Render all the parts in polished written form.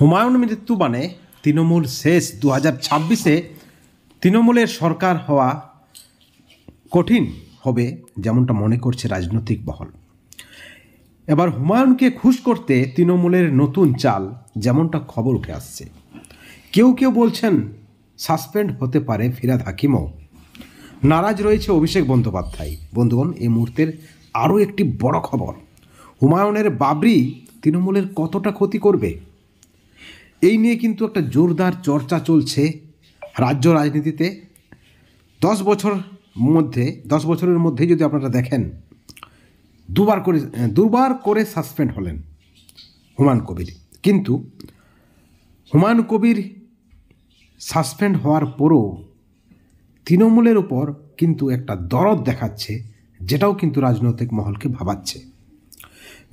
হুমায়ুন মৃত্যু মানে তৃণমূল শেষ। 2026-এ তৃণমূলের সরকার হওয়া কঠিন হবে যেমনটা মনে করছে রাজনৈতিক মহল। এবার হুমায়ুনকে খুশ করতে তৃণমূলের নতুন চাল যেমনটা খবর উঠে আসছে। কেউ কেউ বলছেন সাসপেন্ড হতে পারে ফিরহাদ হাকিমও। নারাজ রয়েছে অভিষেক বন্দ্যোপাধ্যায়। বন্ধুগণ, এই মুহূর্তের আরও একটি বড় খবর, হুমায়ুনের বাবরি তৃণমূলের কতটা ক্ষতি করবে এই নিয়ে কিন্তু একটা জোরদার চর্চা চলছে রাজ্য রাজনীতিতে। 10 বছরের মধ্যে যদি আপনারা দেখেন, দুবার করে সাসপেন্ড হলেন হুমায়ুন কবির। কিন্তু হুমায়ুন কবির সাসপেন্ড হওয়ার পরও তৃণমূলের উপর কিন্তু একটা দরদ দেখাচ্ছে, যেটাও কিন্তু রাজনৈতিক মহলকে ভাবাচ্ছে।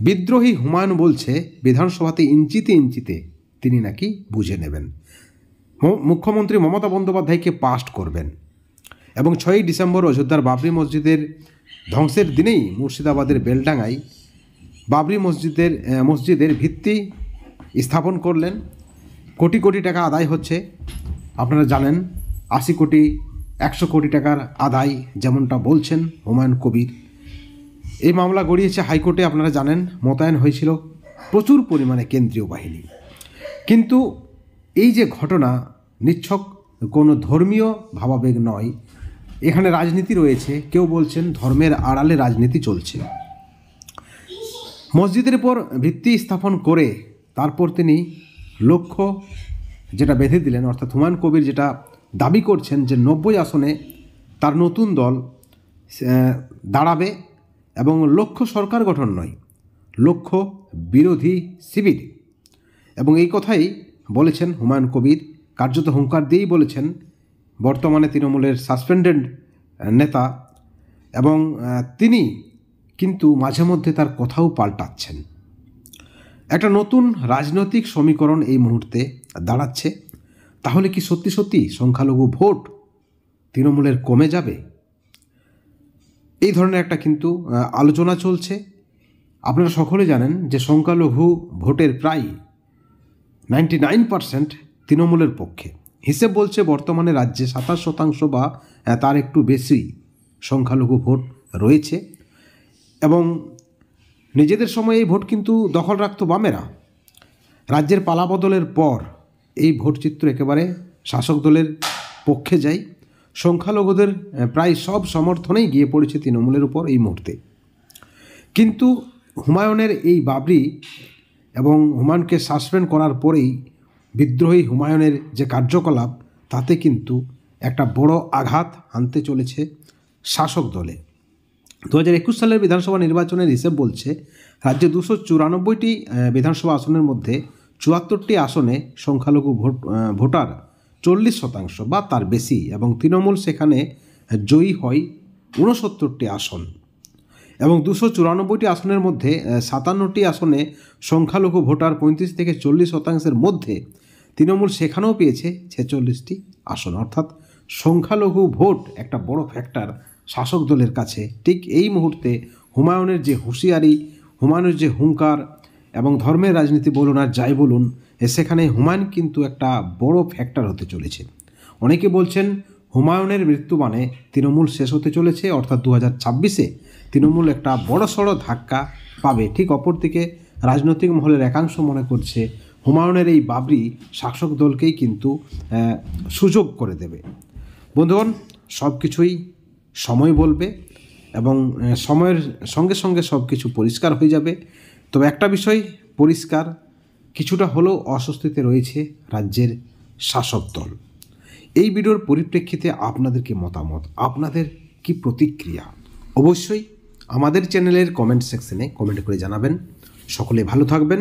বিদ্রোহী হুমায়ুন বলছে বিধানসভাতে ইঞ্চিতে ইঞ্চিতে তিনি নাকি বুঝে নেবেন, মুখ্যমন্ত্রী মমতা বন্দ্যোপাধ্যায়কে পাস্ট করবেন। এবং 6ই ডিসেম্বর অযোধ্যার বাবরি মসজিদের ধ্বংসের দিনেই মুর্শিদাবাদের বেলডাঙ্গায় বাবরি মসজিদের ভিত্তি স্থাপন করলেন। কোটি কোটি টাকা আদায় হচ্ছে, আপনারা জানেন 80 কোটি 100 কোটি টাকার আদায় যেমনটা বলছেন হুমায়ুন কবির। এই মামলা গড়িয়েছে হাইকোর্টে, আপনারা জানেন মোতায়েন হয়েছিল প্রচুর পরিমাণে কেন্দ্রীয় বাহিনী। কিন্তু এই যে ঘটনা নিছক কোনো ধর্মীয় ভাবাবেগ নয়, এখানে রাজনীতি রয়েছে। কেউ বলছেন ধর্মের আড়ালে রাজনীতি চলছে। মসজিদের উপর ভিত্তি স্থাপন করে তারপর তিনি লক্ষ্য যেটা বেঁধে দিলেন, অর্থাৎ হুমায়ুন কবির যেটা দাবি করছেন যে 90 আসনে তার নতুন দল দাঁড়াবে এবং লক্ষ্য সরকার গঠন নয়, লক্ষ্য বিরোধী শিবির। এবং এই কথাই বলেছেন হুমায়ুন কবির, কার্যত হুঙ্কার দিয়েই বলেছেন বর্তমানে তৃণমূলের সাসপেন্ডেড নেতা। এবং তিনি কিন্তু মাঝে মধ্যে তার কথাও পাল্টাচ্ছেন। একটা নতুন রাজনৈতিক সমীকরণ এই মুহূর্তে দাঁড়াচ্ছে। তাহলে কি সত্যি সত্যি সংখ্যালঘু ভোট তৃণমূলের কমে যাবে? এই ধরনের একটা কিন্তু আলোচনা চলছে। আপনারা সকলে জানেন যে সংখ্যালঘু ভোটের প্রায় 99% তৃণমূলের পক্ষে। হিসেব বলছে বর্তমানে রাজ্যে 27% বা তার একটু বেশি সংখ্যালঘু ভোট রয়েছে। এবং নিজেদের সময় এই ভোট কিন্তু দখল রাখত বামেরা। রাজ্যের পালাবদলের পর এই ভোটচিত্র একেবারে শাসক দলের পক্ষে যায়। সংখ্যালঘুদের প্রায় সব সমর্থনেই গিয়ে পড়েছে তৃণমূলের উপর এই মুহূর্তে। কিন্তু হুমায়ুনের এই বাবরি এবং হুমায়ুনকে সাসপেন্ড করার পরেই বিদ্রোহী হুমায়ুনের যে কার্যকলাপ, তাতে কিন্তু একটা বড় আঘাত আনতে চলেছে শাসক দলে। 2021 সালের বিধানসভা নির্বাচনের হিসেব বলছে রাজ্যে 294টি বিধানসভা আসনের মধ্যে 74টি আসনে সংখ্যালঘু ভোটার 40% বা তার বেশি, এবং তৃণমূল সেখানে জয়ী হয় 69টি আসন। এবং 294টি আসনের মধ্যে 57টি আসনে সংখ্যালঘু ভোটার 35 থেকে 40%-এর মধ্যে তৃণমূল সেখানেও পেয়েছে 46টি আসন। অর্থাৎ সংখ্যালঘু ভোট একটা বড় ফ্যাক্টর শাসক দলের কাছে। ঠিক এই মুহূর্তে হুমায়ুনের যে হুঁশিয়ারি, হুমায়ুনের যে হুঙ্কার এবং ধর্মের রাজনীতি বলুন আর যাই বলুন, সেখানে হুমায়ুন কিন্তু একটা বড় ফ্যাক্টর হতে চলেছে। অনেকে বলছেন হুমায়ুনের মৃত্যু মানে তৃণমূল শেষ হতে চলেছে, অর্থাৎ 2026-এ তৃণমূল একটা বড়সড় ধাক্কা পাবে। ঠিক অপরদিকে রাজনৈতিক মহলের একাংশ মনে করছে হুমায়ুনের এই বাবরি শাসক দলকেই কিন্তু সুযোগ করে দেবে। বন্ধুগণ, সব কিছুই সময় বলবে এবং সময়ের সঙ্গে সঙ্গে সব কিছু পরিষ্কার হয়ে যাবে। তবে একটা বিষয় পরিষ্কার, কিছুটা হলেও অস্বস্তিতে রয়েছে রাজ্যের শাসক দল। এই ভিডিওর পরিপ্রেক্ষিতে আপনাদের কি মতামত, আপনাদের কি প্রতিক্রিয়া, অবশ্যই আমাদের চ্যানেলের কমেন্ট সেকশনে কমেন্ট করে জানাবেন। সকলে ভালো থাকবেন,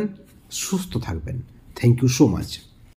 সুস্থ থাকবেন। Thank you so much.